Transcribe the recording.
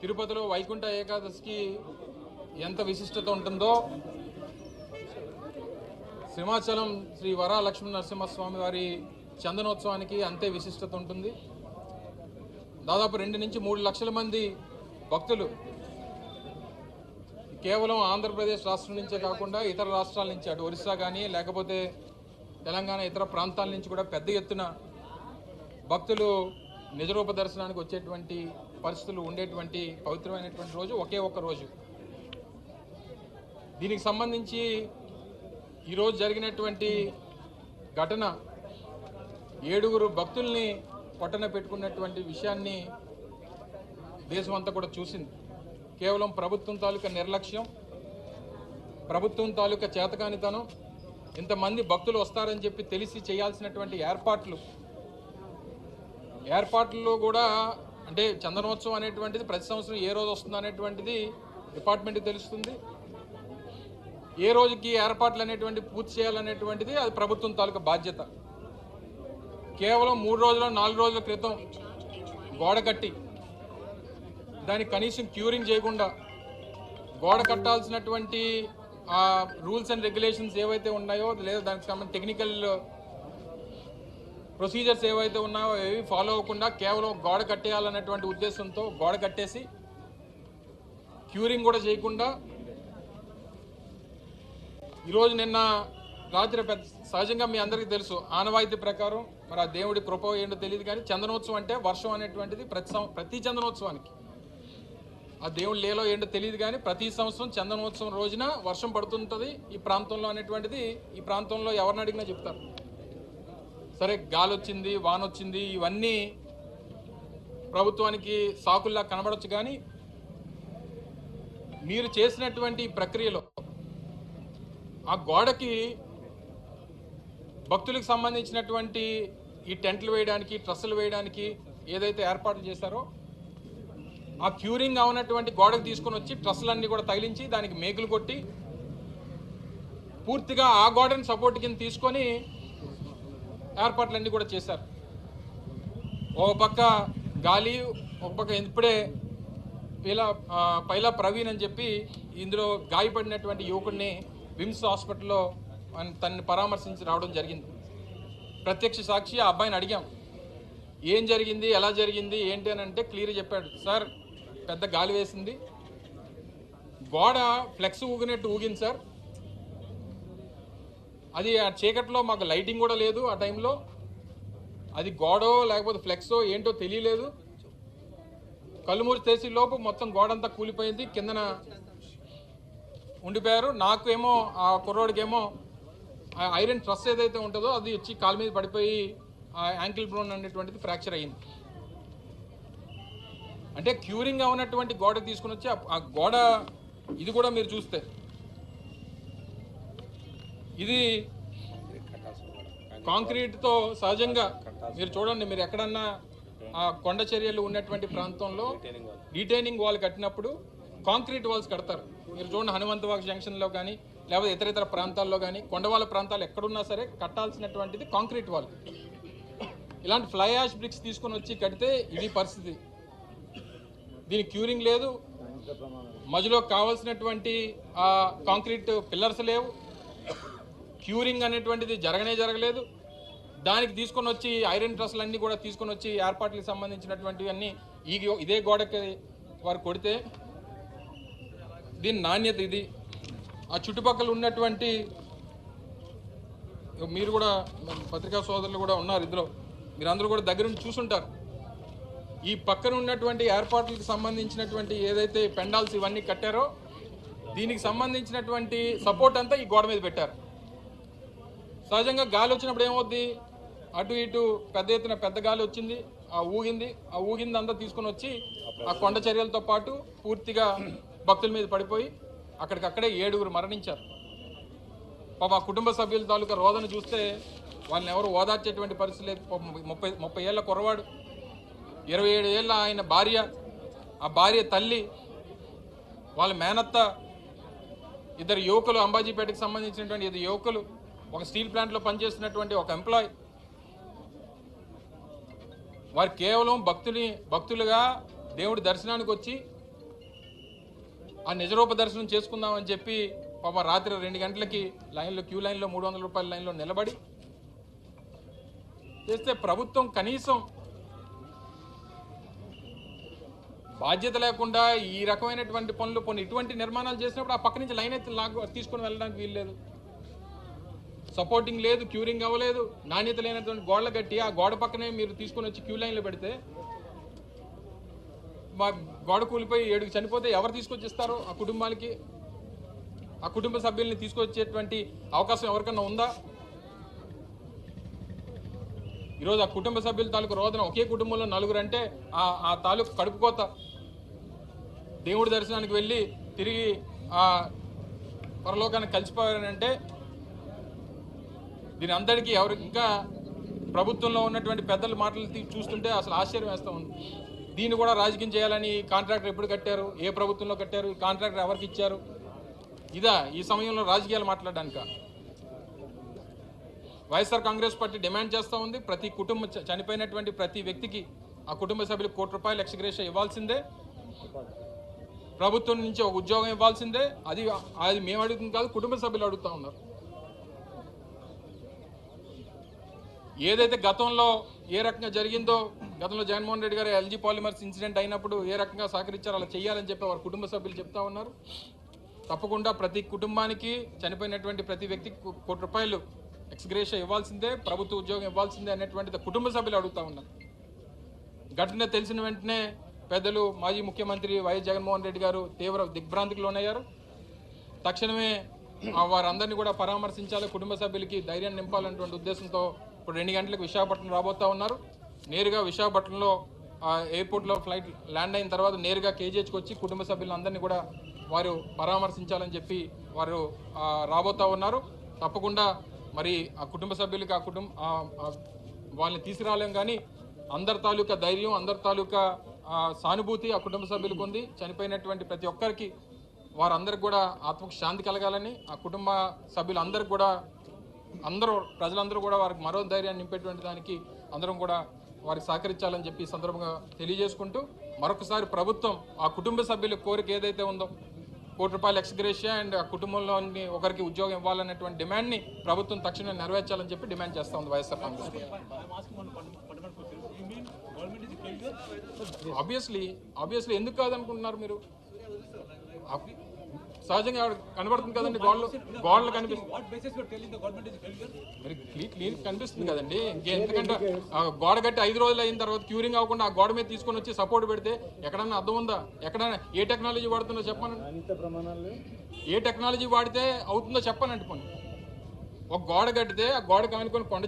తిరుపతిలో వైకుంఠ ఏకాదశికి ఎంత విశిష్టత ఉంటుందో సింహాచలం శ్రీ వరా లక్ష్మీ నరసింహస్వామి వారి చందనోత్సవానికి అంతే విశిష్టత ఉంటుంది. దాదాపు 2 నుంచి 3 లక్షల మంది భక్తులు కేవలం ఆంధ్రప్రదేశ్ రాష్ట్రం నుంచే కాకుండా ఇతర రాష్ట్రాల నుంచి, అటు ఒరిస్సా కానీ లేకపోతే తెలంగాణ ఇతర ప్రాంతాల నుంచి కూడా పెద్ద ఎత్తున భక్తులు నిజరూప దర్శనానికి వచ్చేటువంటి పరిస్థితులు ఉండేటువంటి పవిత్రమైనటువంటి రోజు ఒకే ఒక్క రోజు. దీనికి సంబంధించి ఈరోజు జరిగినటువంటి ఘటన 7 భక్తుల్ని పొట్టన పెట్టుకున్నటువంటి విషయాన్ని దేశం అంతా కూడా చూసింది. కేవలం ప్రభుత్వం తాలూకా నిర్లక్ష్యం, ప్రభుత్వం తాలూకా చేతకానితనం, ఇంతమంది భక్తులు వస్తారని చెప్పి తెలిసి చేయాల్సినటువంటి ఏర్పాట్లలో కూడా అంటే చందనోత్సవం అనేటువంటిది ప్రతి సంవత్సరం ఏ రోజు వస్తుంది అనేటువంటిది డిపార్ట్మెంట్కి తెలుస్తుంది. ఏ రోజుకి ఏర్పాట్లు అనేటువంటి పూర్తి చేయాలనేటువంటిది అది ప్రభుత్వం తాలూకా బాధ్యత. కేవలం 3 రోజుల 4 రోజుల క్రితం గోడ కట్టి దానికి కనీసం క్యూరింగ్ చేయకుండా గోడ కట్టాల్సినటువంటి ఆ రూల్స్ అండ్ రెగ్యులేషన్స్ ఏవైతే ఉన్నాయో లేదా దానికి సంబంధించిన టెక్నికల్ ప్రొసీజర్స్ ఏవైతే ఉన్నాయో ఏవి ఫాలో అవ్వకుండా కేవలం గోడ కట్టేయాలన్నటువంటి ఉద్దేశంతో గోడ కట్టేసి క్యూరింగ్ కూడా చేయకుండా ఈరోజు నిన్న రాత్రి సహజంగా మీ అందరికీ తెలుసు ఆనవాయితీ ప్రకారం, మరి ఆ దేవుడి కృప ఏంటో తెలియదు కానీ చందనోత్సవం అంటే వర్షం అనేటువంటిది ప్రతి చందనోత్సవానికి ఆ దేవుడి లేలో ఏంటో తెలియదు కానీ ప్రతి సంవత్సరం చందనోత్సవం రోజున వర్షం పడుతుంటుంది ఈ ప్రాంతంలో అనేటువంటిది ఈ ప్రాంతంలో ఎవరిని అడిగినా చెప్తారు. సరే గాలి వచ్చింది, వాన వచ్చింది, ఇవన్నీ ప్రభుత్వానికి సాకుల్లా కనబడవచ్చు. కానీ మీరు చేసినటువంటి ప్రక్రియలో ఆ గోడకి భక్తులకు సంబంధించినటువంటి ఈ టెంట్లు వేయడానికి, ట్రస్సులు వేయడానికి ఏదైతే ఏర్పాట్లు చేశారో ఆ క్యూరింగ్ అవునటువంటి గోడకు తీసుకొని వచ్చి ట్రస్సులన్నీ కూడా తగిలించి దానికి మేకులు కొట్టి పూర్తిగా ఆ గోడని సపోర్ట్ కింద తీసుకొని ఏర్పాట్లన్నీ కూడా చేశారు. ఒక పక్క గాలి, ఒక పక్క ఇప్పుడే పైలా ప్రవీణ్ అని చెప్పి ఇందులో గాయపడినటువంటి యువకుడిని విమ్స్ హాస్పిటల్లో తనని పరామర్శించి రావడం జరిగింది. ప్రత్యక్ష సాక్షి ఆ అబ్బాయిని అడిగాం, ఏం జరిగింది, ఎలా జరిగింది ఏంటి అని అంటే క్లియర్ చెప్పాడు. సార్, పెద్ద గాలి వేసింది, గోడ ఫ్లెక్స్ ఊగినట్టు ఊగింది సార్. అది ఆ చీకట్లో మాకు లైటింగ్ కూడా లేదు ఆ టైంలో, అది గోడో లేకపోతే ఫ్లెక్సో ఏంటో తెలియలేదు. కళ్ళుమూరి చేసే లోపు మొత్తం గోడంతా కూలిపోయింది, కిందన ఉండిపోయారు. నాకేమో ఆ కుర్రోడికేమో ఆ ఐరన్ ట్రస్ ఏదైతే ఉంటుందో అది వచ్చి కాలు మీద పడిపోయి ఆ యాంకిల్ బ్రోన్ అనేటువంటిది ఫ్రాక్చర్ అయ్యింది. అంటే క్యూరింగ్ అవునటువంటి గోడ తీసుకుని వచ్చి ఆ గోడ ఇది కూడా మీరు చూస్తే ఇది కాంక్రీట్తో సహజంగా మీరు చూడండి, మీరు ఎక్కడన్నా ఆ కొండ చర్యలు ఉన్నటువంటి ప్రాంతంలో రిటైనింగ్ వాల్ కట్టినప్పుడు కాంక్రీట్ వాల్స్ కడతారు. మీరు చూడండి, హనుమంతవాక్ జంక్షన్లో కానీ లేకపోతే ఇతర ప్రాంతాల్లో కానీ కొండవాళ్ళ ప్రాంతాలు ఎక్కడున్నా సరే కట్టాల్సినటువంటిది కాంక్రీట్ వాల్. ఇలాంటి ఫ్లై యాష్ బ్రిక్స్ తీసుకొని వచ్చి కడితే ఇది పరిస్థితి. దీనికి క్యూరింగ్ లేదు, మధ్యలో కావాల్సినటువంటి ఆ కాంక్రీట్ పిల్లర్స్ లేవు, క్యూరింగ్ అనేటువంటిది జరగలేదు. దానికి తీసుకొని వచ్చి ఐరన్ ట్రస్లు అన్నీ కూడా తీసుకొని వచ్చి ఏర్పాట్లకు సంబంధించినటువంటివి అన్నీ ఇదే గోడకి వారు కొడితే దీని నాణ్యత ఇది. ఆ చుట్టుపక్కల ఉన్నటువంటి మీరు కూడా పత్రికా సోదరులు కూడా ఉన్నారు ఇందులో, మీరందరూ కూడా దగ్గర నుంచి చూసుంటారు. ఈ పక్కన ఉన్నటువంటి ఏర్పాట్లకు సంబంధించినటువంటి ఏదైతే పెండాల్స్ ఇవన్నీ కట్టారో దీనికి సంబంధించినటువంటి సపోర్ట్ అంతా ఈ గోడ మీద పెట్టారు. సహజంగా గాలి వచ్చినప్పుడు ఏమవుద్ది, అటు ఇటు పెద్ద గాలి వచ్చింది, ఆ ఊగింది అంతా తీసుకొని వచ్చి ఆ కొండ చర్యలతో పాటు పూర్తిగా భక్తుల మీద పడిపోయి అక్కడికక్కడే 7 మరణించారు. పాప ఆ కుటుంబ సభ్యుల తాలూకా రోదన చూస్తే వాళ్ళని ఎవరు ఓదార్చేటువంటి పరిస్థితి లేదు. 30 ఏళ్ళ కుర్రవాడు, 27 ఏళ్ళ ఆయన భార్య, ఆ భార్య తల్లి, వాళ్ళ మేనత్త, 2 యువకులు, అంబాజీపేటకు సంబంధించినటువంటి 2 యువకులు, ఒక స్టీల్ ప్లాంట్లో పనిచేస్తున్నటువంటి ఒక ఎంప్లాయ్. వారు కేవలం భక్తులుగా దేవుడి దర్శనానికి వచ్చి ఆ నిజరూప దర్శనం చేసుకుందామని చెప్పి పాప రాత్రి 2 గంటలకి లైన్లో క్యూ లైన్లో 300 రూపాయల లైన్లో నిలబడి చేస్తే ప్రభుత్వం కనీసం బాధ్యత లేకుండా ఈ రకమైనటువంటి పనులు ఇటువంటి నిర్మాణాలు చేసినప్పుడు ఆ పక్క నుంచి లైన్ అయితే తీసుకొని వెళ్ళడానికి వీల్లేదు. సపోర్టింగ్ లేదు, క్యూరింగ్ అవ్వలేదు, నాణ్యత లేనటువంటి గోడలు కట్టి ఆ గోడ పక్కనే మీరు తీసుకొని వచ్చి క్యూ లైన్లో పెడితే మా గోడ కూలిపోయి 7 చనిపోతే ఎవరు తీసుకొచ్చిస్తారు ఆ కుటుంబాలకి? ఆ కుటుంబ సభ్యుల్ని తీసుకొచ్చేటువంటి అవకాశం ఎవరికన్నా ఉందా? ఈరోజు ఆ కుటుంబ సభ్యుల తాలూకు రోదన, ఒకే కుటుంబంలో 4 అంటే ఆ తాలూకు కడుపుకోత. దేవుడి దర్శనానికి వెళ్ళి తిరిగి ఆ పరలోకానికి కలిసిపోయారంటే దీని అందరికీ ఎవరు ఇంకా ప్రభుత్వంలో ఉన్నటువంటి పెద్దల మాటలు చూస్తుంటే అసలు ఆశ్చర్యం వేస్తూ ఉంది. దీన్ని కూడా రాజకీయం చేయాలని కాంట్రాక్టర్ ఎప్పుడు కట్టారు? ఏ ప్రభుత్వంలో కట్టారు? ఈ కాంట్రాక్టర్ ఎవరికి ఇచ్చారు? ఇదా ఈ సమయంలో రాజకీయాలు మాట్లాడడానిక? వైఎస్ఆర్ కాంగ్రెస్ పార్టీ డిమాండ్ చేస్తూ ఉంది, ప్రతి కుటుంబం చనిపోయినటువంటి ప్రతి వ్యక్తికి ఆ కుటుంబ సభ్యులకు ₹1 కోటి ఎక్స్గ్రేషియా ఇవ్వాల్సిందే, ప్రభుత్వం నుంచి ఒక ఉద్యోగం ఇవ్వాల్సిందే. అది మేము అడుగుతుంది కాదు, కుటుంబ సభ్యులు అడుగుతూ ఉన్నారు. ఏదైతే గతంలో ఏ రకంగా జరిగిందో, గతంలో జగన్మోహన్ రెడ్డి గారు ఎల్జీ పాలిమర్స్ ఇన్సిడెంట్ అయినప్పుడు ఏ రకంగా సహకరించారో అలా చేయాలని చెప్పి వారి కుటుంబ సభ్యులు చెప్తా ఉన్నారు. తప్పకుండా ప్రతి కుటుంబానికి చనిపోయినటువంటి ప్రతి వ్యక్తికి ₹1 కోటి ఎక్స్గ్రేషియా ఇవ్వాల్సిందే, ప్రభుత్వ ఉద్యోగం ఇవ్వాల్సిందే అనేటువంటిది కుటుంబ సభ్యులు అడుగుతూ ఉన్నారు. ఘటన తెలిసిన వెంటనే పెద్దలు మాజీ ముఖ్యమంత్రి వైఎస్ జగన్మోహన్ రెడ్డి గారు తీవ్ర దిగ్భ్రాంతికి లోనయ్యారు. తక్షణమే వారందరినీ కూడా పరామర్శించాలి, కుటుంబ సభ్యులకి ధైర్యం నింపాలనేటువంటి ఉద్దేశంతో ఇప్పుడు 2 గంటలకు విశాఖపట్నం రాబోతా ఉన్నారు. నేరుగా విశాఖపట్నంలో ఎయిర్పోర్ట్లో ఫ్లైట్ ల్యాండ్ అయిన తర్వాత నేరుగా కేజీహెచ్కి వచ్చి కుటుంబ సభ్యులందరినీ కూడా వారు పరామర్శించాలని చెప్పి వారు రాబోతా ఉన్నారు. తప్పకుండా మరి ఆ కుటుంబ సభ్యులకి వాళ్ళని తీసుకురాలేం, కానీ అందరి తాలూకా ధైర్యం, అందరి తాలూకా సానుభూతి ఆ కుటుంబ సభ్యులకు ఉంది. చనిపోయినటువంటి ప్రతి ఒక్కరికి వారందరికి కూడా ఆత్మకు శాంతి కలగాలని, ఆ కుటుంబ సభ్యులందరికీ కూడా ప్రజలందరూ కూడా వారికి మరో ధైర్యాన్ని నింపేటువంటి దానికి అందరం కూడా వారికి సహకరించాలని చెప్పి సందర్భంగా తెలియజేసుకుంటూ, మరొకసారి ప్రభుత్వం ఆ కుటుంబ సభ్యుల కోరిక ఏదైతే ఉందో ₹1 కోటి ఎక్స్గ్రేషియా అండ్ ఆ కుటుంబంలోని ఒకరికి ఉద్యోగం ఇవ్వాలనేటువంటి డిమాండ్ని ప్రభుత్వం తక్షణమే నెరవేర్చాలని చెప్పి డిమాండ్ చేస్తూ ఉంది వైఎస్ఆర్ కాంగ్రెస్. ఆబ్వియస్లీ ఎందుకు కాదనుకుంటున్నారు మీరు? సహజంగా కనబడుతుంది కదండి, గోడలు కనిపిస్తుంది, క్లీన్ కనిపిస్తుంది కదండి. ఎందుకంటే గోడ కట్టి 5 రోజులు అయిన తర్వాత క్యూరింగ్ అవ్వకుండా ఆ గోడ మీద తీసుకొని వచ్చి సపోర్ట్ పెడితే ఎక్కడన్నా అర్థం ఉందా? ఎక్కడైనా ఏ టెక్నాలజీ వాడుతుందో చెప్పానండి, ఏ టెక్నాలజీ వాడితే అవుతుందో చెప్పానండి. పోనీ ఒక గోడ కట్టితే ఆ గోడ కానుకొని కొండ